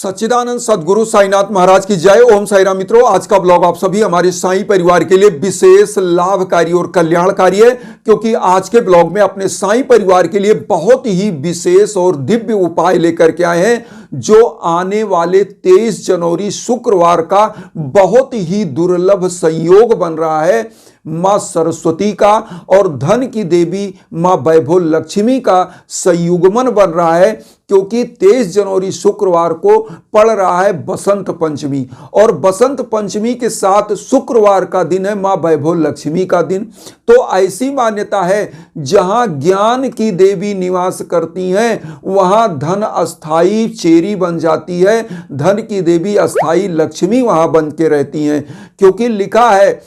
सच्चिदानंद सदगुरु साईनाथ महाराज की जय। ओम साई राम। मित्रों, आज का ब्लॉग आप सभी हमारे साईं परिवार के लिए विशेष लाभकारी और कल्याणकारी है, क्योंकि आज के ब्लॉग में अपने साईं परिवार के लिए बहुत ही विशेष और दिव्य उपाय लेकर के आए हैं, जो आने वाले 23 जनवरी शुक्रवार का बहुत ही दुर्लभ संयोग बन रहा है। मां सरस्वती का और धन की देवी मां वैभव लक्ष्मी का संयुग्मन बन रहा है, क्योंकि 23 जनवरी शुक्रवार को पड़ रहा है बसंत पंचमी, और बसंत पंचमी के साथ शुक्रवार का दिन है मां वैभव लक्ष्मी का दिन। तो ऐसी मान्यता है, जहां ज्ञान की देवी निवास करती हैं वहां धन अस्थाई चेरी बन जाती है, धन की देवी अस्थाई लक्ष्मी वहां बन के रहती हैं। क्योंकि लिखा है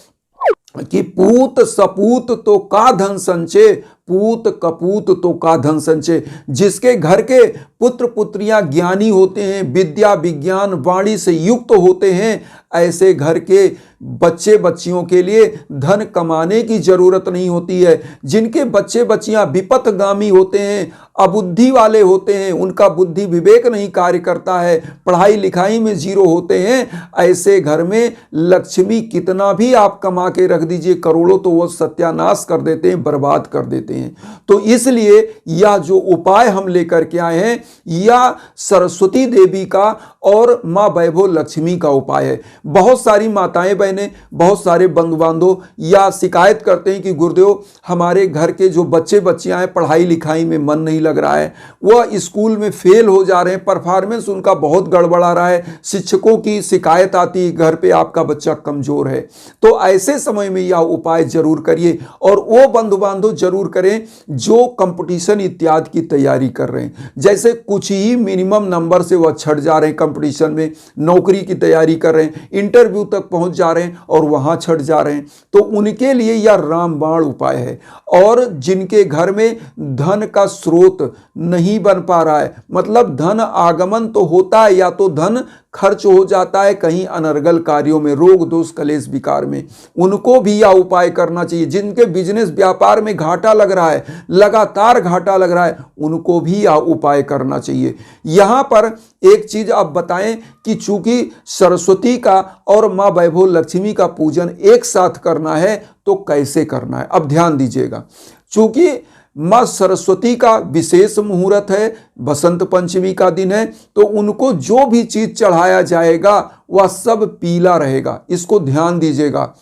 कि पूत सपूत तो का धन संचय, पूत कपूत तो का धन संचय। जिसके घर के पुत्र पुत्रियां ज्ञानी होते हैं, विद्या विज्ञान वाणी से युक्त होते हैं, ऐसे घर के बच्चे बच्चियों के लिए धन कमाने की जरूरत नहीं होती है। जिनके बच्चे बच्चियां विपथगामी होते हैं, अबुद्धि वाले होते हैं, उनका बुद्धि विवेक नहीं कार्य करता है, पढ़ाई लिखाई में जीरो होते हैं, ऐसे घर में लक्ष्मी कितना भी आप कमा के रख दीजिए करोड़ों, तो वो सत्यानाश कर देते हैं, बर्बाद कर देते हैं। तो इसलिए यह जो उपाय हम लेकर के आए हैं, यह सरस्वती देवी का और मां वैभव लक्ष्मी का उपाय है। बहुत सारी माताएं बहनें, बहुत सारे बंधु बांधव या शिकायत करते हैं कि गुरुदेव, हमारे घर के जो बच्चे बच्चियां हैं पढ़ाई लिखाई में मन नहीं लग रहा है, वह स्कूल में फेल हो जा रहे हैं, परफॉर्मेंस उनका बहुत गड़बड़ा रहा है, शिक्षकों की शिकायत आती है घर पे आपका बच्चा कमजोर है। तो ऐसे समय में यह उपाय जरूर करिए, और वो बंधु बांधव जरूर करें जो कंपटीशन इत्यादि की तैयारी कर रहे हैं। जैसे कुछ ही मिनिमम नंबर से वह छट जा रहे हैं कंपटीशन में, नौकरी की तैयारी कर रहे हैं, इंटरव्यू तक पहुंच जा रहे हैं और वहां छट जा रहे हैं, तो उनके लिए यह रामबाण उपाय है। और जिनके घर में धन का स्रोत नहीं बन पा रहा है, मतलब धन आगमन तो होता है, या तो धन खर्च हो जाता है कहीं अनर्गल कार्यों में, रोग दोष कलेश विकार में, उनको भी यह उपाय करना चाहिए। जिनके बिजनेस व्यापार में घाटा लग रहा है, लगातार घाटा लग रहा है, उनको भी यह उपाय करना चाहिए। यहां पर एक चीज आप बताएं कि चूंकि सरस्वती का और मां वैभव लक्ष्मी का पूजन एक साथ करना है, तो कैसे करना है, अब ध्यान दीजिएगा। चूंकि मां सरस्वती का विशेष मुहूर्त है, बसंत पंचमी का दिन है, तो उनको जो भी चीज चढ़ाया जाएगा वह सब पीला रहेगा। इसको ध्यान दीजिएगा,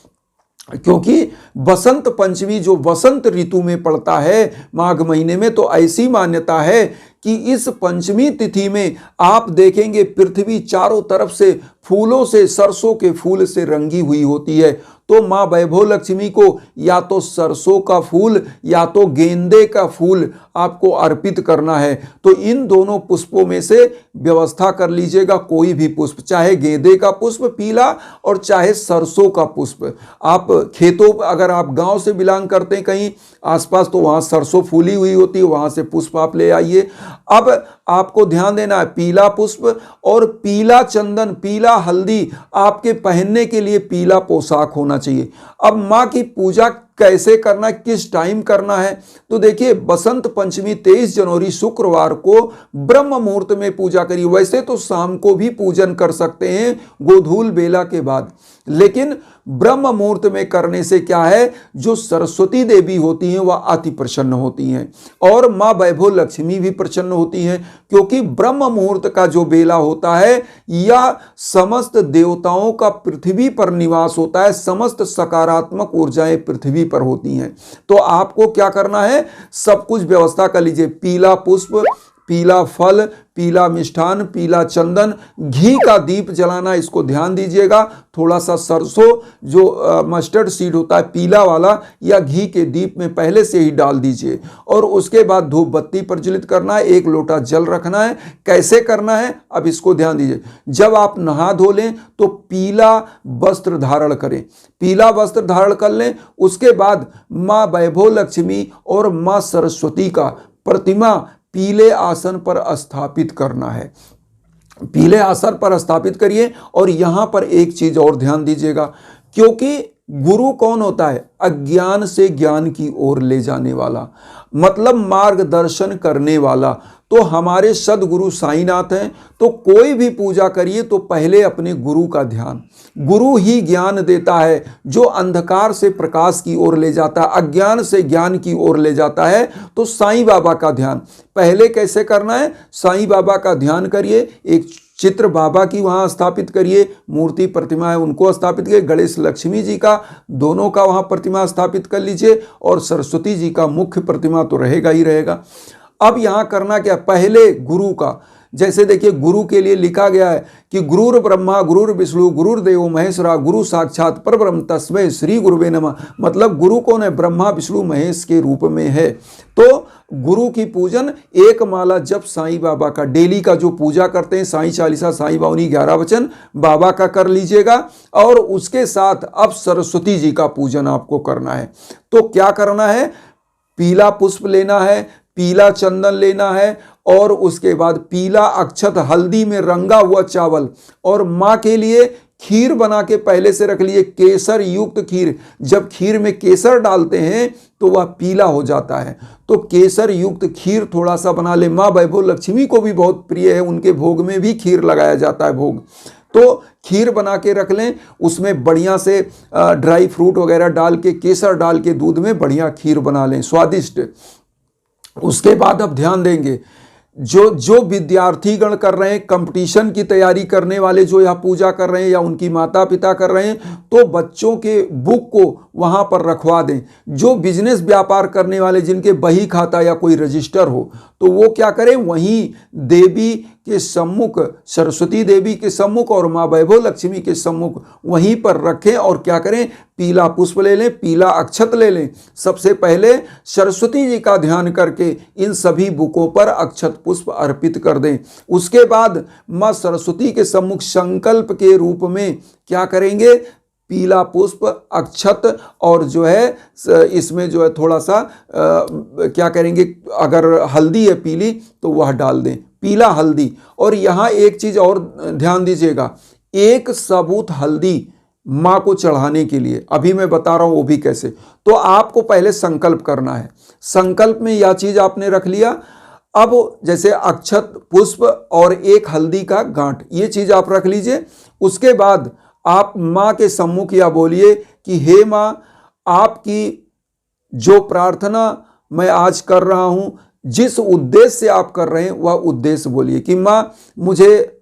क्योंकि बसंत पंचमी जो वसंत ऋतु में पड़ता है माघ महीने में, तो ऐसी मान्यता है कि इस पंचमी तिथि में आप देखेंगे पृथ्वी चारों तरफ से फूलों से, सरसों के फूल से रंगी हुई होती है। तो मां वैभव लक्ष्मी को या तो सरसों का फूल या तो गेंदे का फूल आपको अर्पित करना है। तो इन दोनों पुष्पों में से व्यवस्था कर लीजिएगा, कोई भी पुष्प, चाहे गेंदे का पुष्प पीला और चाहे सरसों का पुष्प। आप खेतों, अगर आप गांव से बिलोंग करते हैं कहीं आसपास, तो वहां सरसों फूली हुई होती है, वहां से पुष्प आप ले आइए। अब आपको ध्यान देना है, पीला पुष्प और पीला चंदन, पीला हल्दी, आपके पहनने के लिए पीला पोशाक होना चाहिए। अब मां की पूजा कैसे करना है, किस टाइम करना है, तो देखिए बसंत पंचमी 23 जनवरी शुक्रवार को ब्रह्म मुहूर्त में पूजा करिए। वैसे तो शाम को भी पूजन कर सकते हैं गोधूल बेला के बाद, लेकिन ब्रह्म मुहूर्त में करने से क्या है, जो सरस्वती देवी होती हैं वह अति प्रसन्न होती हैं, और मां वैभव लक्ष्मी भी प्रसन्न होती हैं। क्योंकि ब्रह्म मुहूर्त का जो बेला होता है, यह समस्त देवताओं का पृथ्वी पर निवास होता है, समस्त सकारात्मक ऊर्जाएं पृथ्वी पर होती हैं। तो आपको क्या करना है, सब कुछ व्यवस्था कर लीजिए, पीला पुष्प, पीला फल, पीला मिष्ठान, पीला चंदन, घी का दीप जलाना, इसको ध्यान दीजिएगा। थोड़ा सा सरसों जो मस्टर्ड सीड होता है पीला वाला, या घी के दीप में पहले से ही डाल दीजिए, और उसके बाद धूप बत्ती प्रज्वलित करना है, 1 लोटा जल रखना है। कैसे करना है, अब इसको ध्यान दीजिए। जब आप नहा धो लें तो पीला वस्त्र धारण करें, पीला वस्त्र धारण कर लें। उसके बाद मां वैभव लक्ष्मी और मां सरस्वती का प्रतिमा पीले आसन पर स्थापित करना है, पीले आसन पर स्थापित करिए। और यहां पर एक चीज और ध्यान दीजिएगा, क्योंकि गुरु कौन होता है? अज्ञान से ज्ञान की ओर ले जाने वाला, मतलब मार्गदर्शन करने वाला। तो हमारे सदगुरु साईनाथ हैं। तो कोई भी पूजा करिए तो पहले अपने गुरु का ध्यान, गुरु ही ज्ञान देता है, जो अंधकार से प्रकाश की ओर ले जाता है, अज्ञान से ज्ञान की ओर ले जाता है। तो साईं बाबा का ध्यान पहले कैसे करना है? साईं बाबा का ध्यान करिए, एक चित्र बाबा की वहाँ स्थापित करिए, मूर्ति प्रतिमा है उनको स्थापित करिए, गणेश लक्ष्मी जी का दोनों का वहाँ प्रतिमा स्थापित कर लीजिए, और सरस्वती जी का मुख्य प्रतिमा तो रहेगा ही रहेगा। अब यहाँ करना क्या? पहले गुरु का, जैसे देखिए गुरु के लिए लिखा गया है कि गुरुर ब्रह्मा गुरुर विष्णु गुरुर्देव महेश्वरा गुरु साक्षात परब्रह्म तस्मै श्री गुरुवे नमः। मतलब गुरु कौन है? ब्रह्मा विष्णु महेश के रूप में है। तो गुरु की पूजन एक माला जप साईं बाबा का, डेली का जो पूजा करते हैं साईं चालीसा साईं बावनी 11 वचन बाबा का कर लीजिएगा। और उसके साथ अब सरस्वती जी का पूजन आपको करना है। तो क्या करना है? पीला पुष्प लेना है, पीला चंदन लेना है, और उसके बाद पीला अक्षत हल्दी में रंगा हुआ चावल, और माँ के लिए खीर बना के पहले से रख लिए, केसर युक्त खीर। जब खीर में केसर डालते हैं तो वह पीला हो जाता है, तो केसर युक्त खीर थोड़ा सा बना ले। माँ वैभव लक्ष्मी को भी बहुत प्रिय है, उनके भोग में भी खीर लगाया जाता है भोग। तो खीर बना के रख लें, उसमें बढ़िया से ड्राई फ्रूट वगैरह डाल के, केसर डाल के दूध में बढ़िया खीर बना लें, स्वादिष्ट। उसके बाद अब ध्यान देंगे, जो विद्यार्थीगण कर रहे हैं, कंपटीशन की तैयारी करने वाले जो यह पूजा कर रहे हैं, या उनकी माता पिता कर रहे हैं, तो बच्चों के बुक को वहाँ पर रखवा दें। जो बिजनेस व्यापार करने वाले, जिनके बही खाता या कोई रजिस्टर हो, तो वो क्या करें? वहीं देवी के सम्मुख, सरस्वती देवी के सम्मुख और माँ वैभव लक्ष्मी के सम्मुख वहीं पर रखें। और क्या करें? पीला पुष्प ले लें, पीला अक्षत ले लें। सबसे पहले सरस्वती जी का ध्यान करके इन सभी बुकों पर अक्षत पुष्प अर्पित कर दें। उसके बाद माँ सरस्वती के सम्मुख संकल्प के रूप में क्या करेंगे? पीला पुष्प अक्षत, और जो है इसमें जो है थोड़ा सा क्या करेंगे? अगर हल्दी है पीली तो वह डाल दें, पीला हल्दी। और यहाँ एक चीज और ध्यान दीजिएगा, एक सबूत हल्दी माँ को चढ़ाने के लिए, अभी मैं बता रहा हूं वो भी कैसे। तो आपको पहले संकल्प करना है, संकल्प में यह चीज आपने रख लिया। अब जैसे अक्षत पुष्प और एक हल्दी का गांठ, ये चीज आप रख लीजिए। उसके बाद आप माँ के सम्मुख या बोलिए कि हे माँ, आपकी जो प्रार्थना मैं आज कर रहा हूं, जिस उद्देश्य से आप कर रहे हैं वह उद्देश्य बोलिए कि माँ मुझे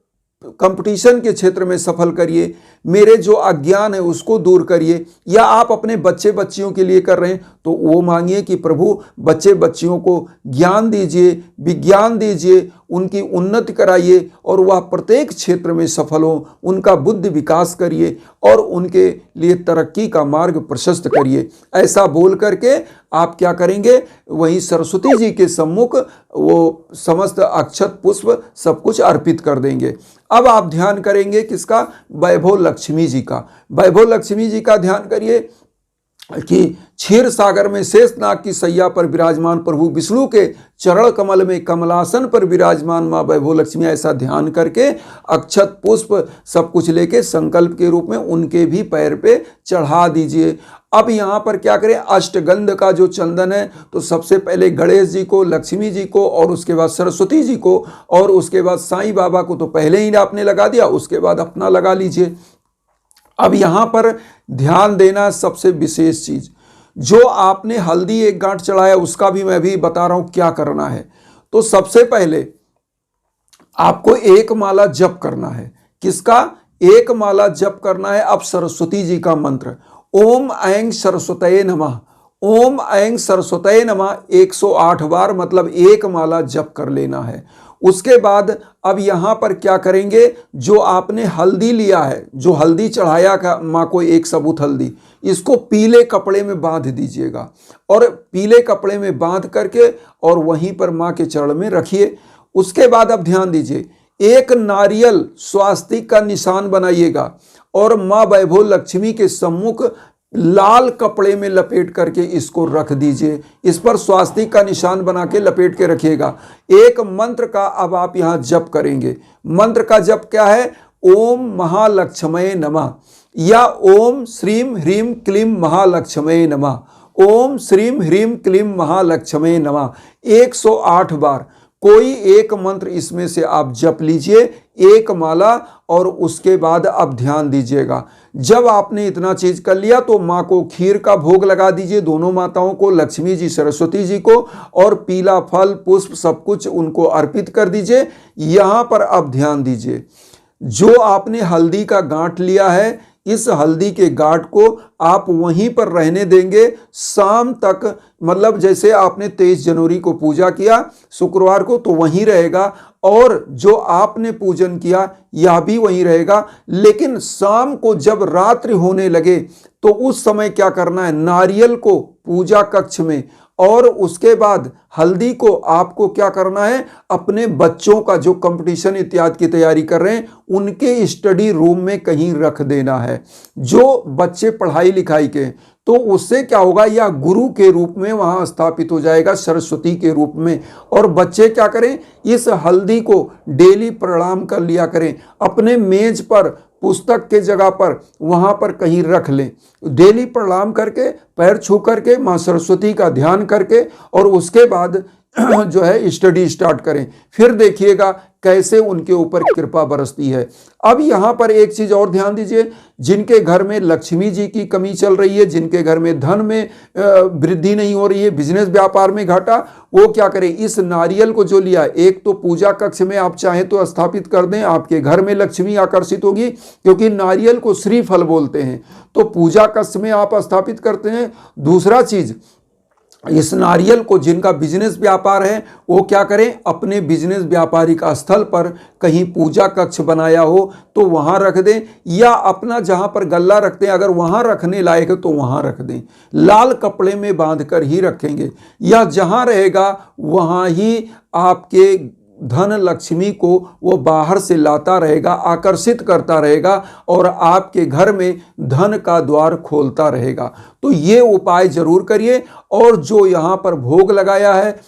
कंपटीशन के क्षेत्र में सफल करिए, मेरे जो अज्ञान है उसको दूर करिए। या आप अपने बच्चे बच्चियों के लिए कर रहे हैं तो वो मांगिए कि प्रभु बच्चे बच्चियों को ज्ञान दीजिए, विज्ञान दीजिए, उनकी उन्नति कराइए, और वह प्रत्येक क्षेत्र में सफल हो, उनका बुद्धि विकास करिए और उनके लिए तरक्की का मार्ग प्रशस्त करिए। ऐसा बोल करके आप क्या करेंगे? वहीं सरस्वती जी के सम्मुख वो समस्त अक्षत पुष्प सब कुछ अर्पित कर देंगे। अब आप ध्यान करेंगे किसका? वैभव लक्ष्मी जी का। वैभव लक्ष्मी जी का ध्यान करिए कि क्षीर सागर में शेषनाग की सैया पर विराजमान प्रभु विष्णु के चरण कमल में कमलासन पर विराजमान माँ वैभव लक्ष्मी, ऐसा ध्यान करके अक्षत पुष्प सब कुछ लेके संकल्प के रूप में उनके भी पैर पे चढ़ा दीजिए। अब यहाँ पर क्या करें? अष्टगंध का जो चंदन है, तो सबसे पहले गणेश जी को, लक्ष्मी जी को, और उसके बाद सरस्वती जी को, और उसके बाद साईं बाबा को तो पहले ही आपने लगा दिया, उसके बाद अपना लगा लीजिए। अब यहाँ पर ध्यान देना सबसे विशेष चीज, जो आपने हल्दी एक गांठ चढ़ाया उसका भी मैं भी बता रहा हूं क्या करना है। तो सबसे पहले आपको एक माला जप करना है। किसका? एक माला जप करना है अब सरस्वती जी का मंत्र, ओम ऐं सरस्वतये नमः। ओम ऐं सरस्वतये नमः 108 बार, मतलब एक माला जप कर लेना है। उसके बाद अब यहाँ पर क्या करेंगे? जो आपने हल्दी लिया है, जो हल्दी चढ़ाया का माँ को, एक सबूत हल्दी, इसको पीले कपड़े में बांध दीजिएगा, और पीले कपड़े में बांध करके और वहीं पर माँ के चरण में रखिए। उसके बाद अब ध्यान दीजिए, एक नारियल स्वास्तिक का निशान बनाइएगा और माँ वैभव लक्ष्मी के सम्मुख लाल कपड़े में लपेट करके इसको रख दीजिए। इस पर स्वास्तिक का निशान बना के लपेट के रखिएगा। एक मंत्र का अब आप यहाँ जप करेंगे। मंत्र का जप क्या है? ओम महालक्ष्मये नमः। या ओम श्रीम ह्रीम क्लीम महालक्ष्मी नमः, ओम श्रीम ह्रीम क्लीम महालक्ष्मी नमः 108 बार कोई एक मंत्र इसमें से आप जप लीजिए, एक माला, और उसके बाद आप ध्यान दीजिएगा। जब आपने इतना चीज कर लिया तो माँ को खीर का भोग लगा दीजिए, दोनों माताओं को, लक्ष्मी जी सरस्वती जी को, और पीला फल पुष्प सब कुछ उनको अर्पित कर दीजिए। यहां पर आप ध्यान दीजिए, जो आपने हल्दी का गांठ लिया है, इस हल्दी के गांठ को आप वहीं पर रहने देंगे शाम तक। मतलब जैसे आपने 23 जनवरी को पूजा किया शुक्रवार को, तो वहीं रहेगा, और जो आपने पूजन किया यह भी वहीं रहेगा। लेकिन शाम को जब रात्रि होने लगे तो उस समय क्या करना है, नारियल को पूजा कक्ष में, और उसके बाद हल्दी को आपको क्या करना है, अपने बच्चों का जो कंपटीशन इत्यादि की तैयारी कर रहे हैं उनके स्टडी रूम में कहीं रख देना है। जो बच्चे पढ़ाई लिखाई के, तो उससे क्या होगा, या गुरु के रूप में वहां स्थापित हो जाएगा, सरस्वती के रूप में। और बच्चे क्या करें, इस हल्दी को डेली प्रणाम कर लिया करें, अपने मेज पर, पुस्तक के जगह पर, वहां पर कहीं रख लें। डेली प्रणाम करके, पैर छू करके, मां सरस्वती का ध्यान करके, और उसके बाद जो है स्टडी स्टार्ट करें। फिर देखिएगा कैसे उनके ऊपर कृपा बरसती है। अब यहाँ पर एक चीज और ध्यान दीजिए, जिनके घर में लक्ष्मी जी की कमी चल रही है, जिनके घर में धन में वृद्धि नहीं हो रही है, बिजनेस व्यापार में घाटा, वो क्या करें, इस नारियल को जो लिया, एक तो पूजा कक्ष में आप चाहें तो स्थापित कर दें, आपके घर में लक्ष्मी आकर्षित होगी, क्योंकि नारियल को श्रीफल बोलते हैं, तो पूजा कक्ष में आप स्थापित करते हैं। दूसरा चीज, इस नारियल को जिनका बिजनेस व्यापार है वो क्या करें, अपने बिजनेस व्यापारिक स्थल पर कहीं पूजा कक्ष बनाया हो तो वहां रख दें, या अपना जहां पर गल्ला रखते हैं अगर वहां रखने लायक है तो वहां रख दें। लाल कपड़े में बांधकर ही रखेंगे, या जहां रहेगा वहां ही आपके धन लक्ष्मी को वो बाहर से लाता रहेगा, आकर्षित करता रहेगा, और आपके घर में धन का द्वार खोलता रहेगा। तो ये उपाय जरूर करिए। और जो यहाँ पर भोग लगाया है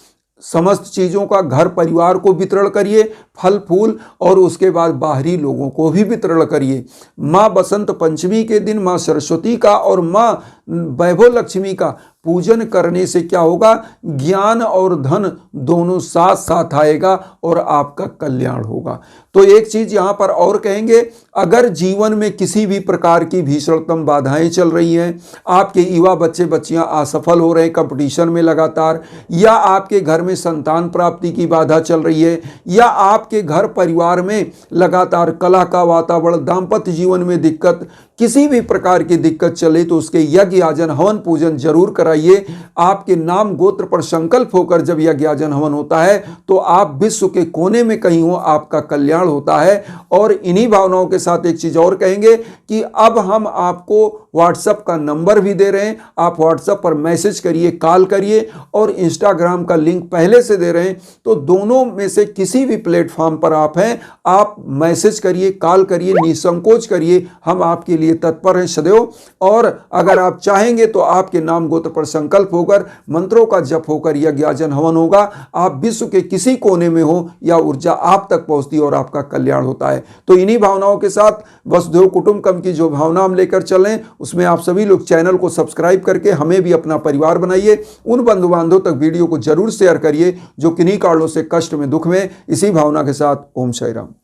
समस्त चीज़ों का घर परिवार को वितरण करिए, फल फूल, और उसके बाद बाहरी लोगों को भी वितरण करिए। माँ बसंत पंचमी के दिन माँ सरस्वती का और माँ वैभव लक्ष्मी का पूजन करने से क्या होगा, ज्ञान और धन दोनों साथ साथ आएगा और आपका कल्याण होगा। तो एक चीज यहां पर और कहेंगे, अगर जीवन में किसी भी प्रकार की भीषणतम बाधाएं चल रही हैं, आपके युवा बच्चे बच्चियां असफल हो रहे हैं कंपटीशन में लगातार, या आपके घर में संतान प्राप्ति की बाधा चल रही है, या आपके घर परिवार में लगातार कलह का वातावरण, दाम्पत्य जीवन में दिक्कत, किसी भी प्रकार की दिक्कत चले, तो उसके यज्ञ याजन हवन पूजन जरूर कराइए। आपके नाम गोत्र पर संकल्प होकर जब यज्ञ याजन हवन होता है तो आप विश्व के कोने में कहीं हो, आपका कल्याण होता है। और इन्हीं भावनाओं के साथ एक चीज और कहेंगे कि अब हम आपको व्हाट्सएप का नंबर भी दे रहे हैं, आप व्हाट्सएप पर मैसेज करिए, कॉल करिए, और इंस्टाग्राम का लिंक पहले से दे रहे हैं। तो दोनों में से किसी भी प्लेटफॉर्म पर आप हैं, आप मैसेज करिए, कॉल करिए, निसंकोच करिए, हम आपके लिए तत्पर हैं सदैव। और अगर आप चाहेंगे तो आपके नाम गोत्र पर संकल्प होकर, मंत्रों का जप होकर यज्ञ याजन हवन होगा, आप विश्व के किसी कोने में हो, या ऊर्जा आप तक पहुंचती और आपका कल्याण होता है। तो इन्हीं भावनाओं के साथ वसुधैव कुटुंबकम की जो भावना हम लेकर चलें, उसमें आप सभी लोग चैनल को सब्सक्राइब करके हमें भी अपना परिवार बनाइए। उन बंधु बांधवों तक वीडियो को जरूर शेयर करिए जो किन्हीं कारणों से कष्ट में, दुख में। इसी भावना के साथ ओम साई राम।